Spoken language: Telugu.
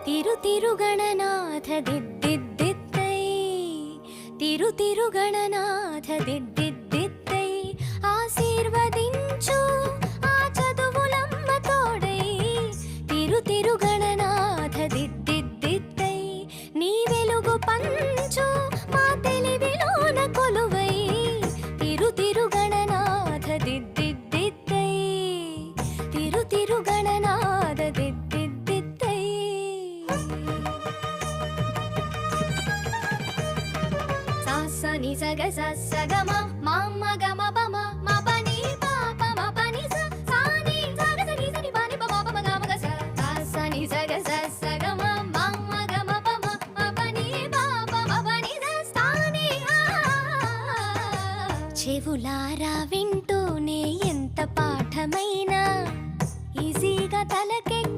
తిరుతిరుగణనాథ దిద్దిద్దిత్తై తిరుతిరుగణనాథ దిద్దిద్దిత్తై ఆశీర్వదించు ఆ చదువులమ్మ తోడై తిరుతిరుగణనాథ దిద్దిద్దిత్తై నీ వెలుగు పంచు మా తెలివిలోన కొలువై తిరుతిరుగణనాథ దిద్దిద్దిత్తై తిరుతిరుగణనాథ దిద్దిద్దిత్తై సాసని సగ సగమ మమ్మ గమ బమ మపని పాప మపని సాని సగ సని సని పని పమ పమ గమ గ సాసని సగ సగమ మమ్మ గమ బమ మపని పాప మపని సాని చెవులారా వింటూనే ఎంత పాఠమైనా ఈజీగా తలకెక్కి